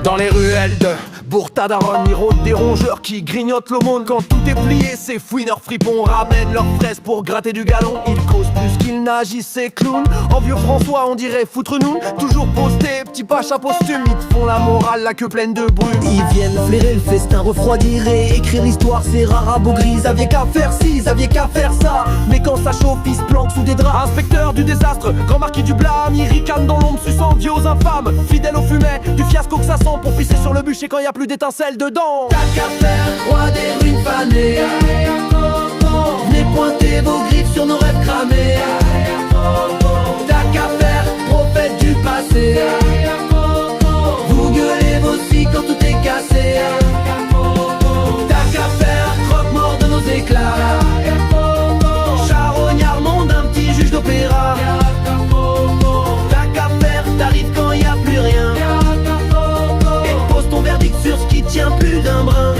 Dans les ruelles de Bourg-Tadaron, ils rôdent des rongeurs qui grignotent l'aumône. Quand tout est plié, ces fouineurs fripons ramènent leurs fraises pour gratter du galon. Ils causent plus qu'ils n'agissent, ces clowns. En vieux François, on dirait foutre-nous. Toujours postés, petits pacha posthumes. Ils te font la morale, la queue pleine de brume. Ils viennent flairer le festin, refroidir et écrire l'histoire. C'est rare à Beaugris, ils avaient qu'à faire ci, ils avaient qu'à faire ça. Mais quand ça chauffe, ils se planquent sous des draps. Inspecteur du désastre, grand marquis du blâme. Ils ricanent dans l'ombre, suçant vieux aux infâmes. Fidèle au fumet, du fiasco que ça sent. Pour pisser sur le bûcher quand y a plus d'étincelles dedans. T'as qu'à faire, roi des ruines fanées. Venez pointer vos griffes sur nos rêves cramés. T'as qu'à faire, prophète du passé. Vous gueulez vos scies quand tout est cassé. T'as qu'à faire, croque-mort de nos éclats. Charognard, monde d'un petit juge d'opéra. T'as qu'à faire, t'arrives quand y a plus rien. Et pose ton verdict sur ce qui tient plus d'un brin.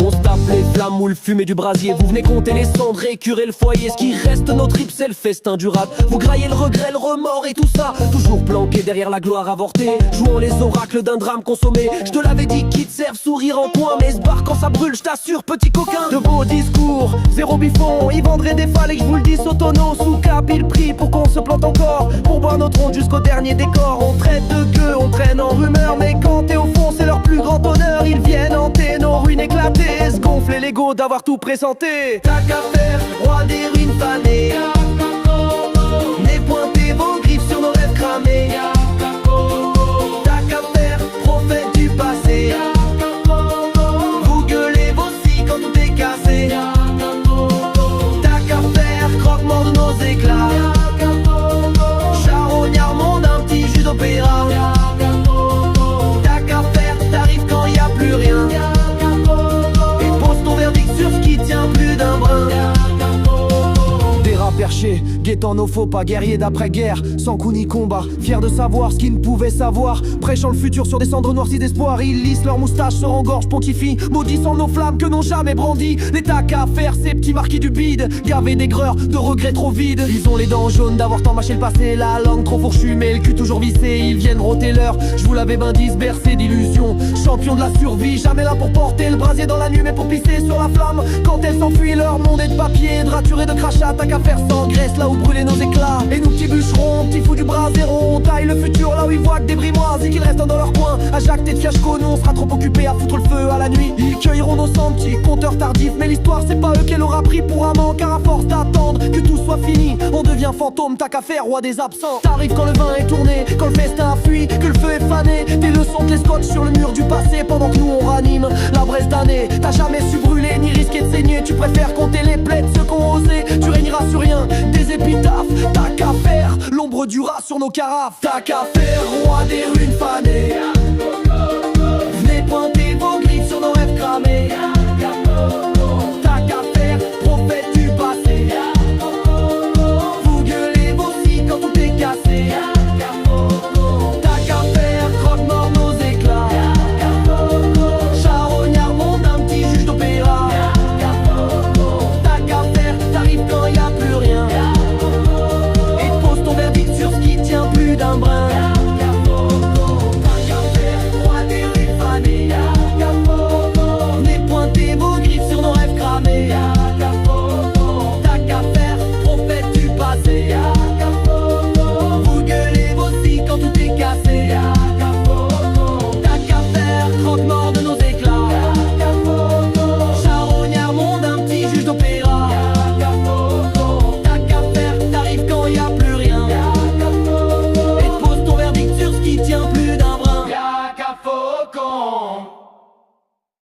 On se tape les flammes ou le fumée du brasier. Vous venez compter les cendres et curer le foyer. Ce qui reste nos tripes, c'est le festin du rap. Vous graillez le regret, le remords et tout ça. Toujours planqué derrière la gloire avortée, jouant les oracles d'un drame consommé. Je te l'avais dit, qui te servent sourire en coin, mais se barre quand ça brûle, je t'assure, petit coquin. De beaux discours, zéro biffon. Ils vendraient des fallait que je vous le dise au tonneau. Sous cap, ils prient pour qu'on se plante encore. Pour boire notre ronde jusqu'au dernier décor. On traite de gueux, on traîne en rumeur. Mais quand t'es au fond, c'est leur plus grand honneur. Ils viennent hanter nos ruines éclatées, se gonfler l'ego d'avoir tout présenté. T'as qu'à faire, roi des ruines fanées. Venez pointer vos griffes sur nos rêves cramés. T'as qu'à faire, prophète du passé. Vous gueulez vos scies quand tout est cassé. T'as qu'à faire, croque-mort de nos éclats. Charognard, monde un petit jus d'opéra. T'as qu'à faire, t'arrives quand y a plus rien. Perché, guettant nos faux pas, guerrier d'après-guerre, sans coup ni combat, fier de savoir ce qu'ils ne pouvaient savoir, prêchant le futur sur des cendres noircies d'espoir. Ils lissent leurs moustaches, se rengorgent, pontifient, maudissant nos flammes que n'ont jamais brandi. L'état qu'à faire, ces petits marquis du bide, gavés d'aigreur, de regrets trop vides. Ils ont les dents jaunes d'avoir tant mâché le passé, la langue trop fourchue, mais le cul toujours vissé. Ils viennent rôter l'heure, je vous l'avais ben dit, bercé d'illusions. Champion de la survie, jamais là pour porter le brasier dans la nuit, mais pour pisser sur la flamme. Quand elle s'enfuit, leur monde est de papier, de rature et de crachat. T'as qu'à faire sans graisse là où brûler nos éclats. Et nous petits bûcherons, petits fous du bras zéro, on taille le futur là où ils voient que des brimoises et qu'ils restent dans leur coin. À Jacques et de fiasco, nous on sera trop occupés à foutre le feu à la nuit. Ils cueilleront nos sangs, petits compteurs tardifs. Mais l'histoire c'est pas eux qu'elle aura pris pour amant. Car à force d'attendre que tout soit fini, on devient fantôme, t'as qu'à faire, roi des absents. T'arrives quand le vin est tourné, quand le festin a fui, que le feu est fané. Des leçons de les scotch sur le mur du passé pendant que nous on ranime la braise d'année. T'as jamais su brûler ni risquer de saigner. Tu préfères compter les plaies de ceux qui ont osé. Tu régneras sur rien, des épitaphes. T'as qu'à faire, l'ombre du rat sur nos carafes. T'as qu'à faire, roi des ruines fanées.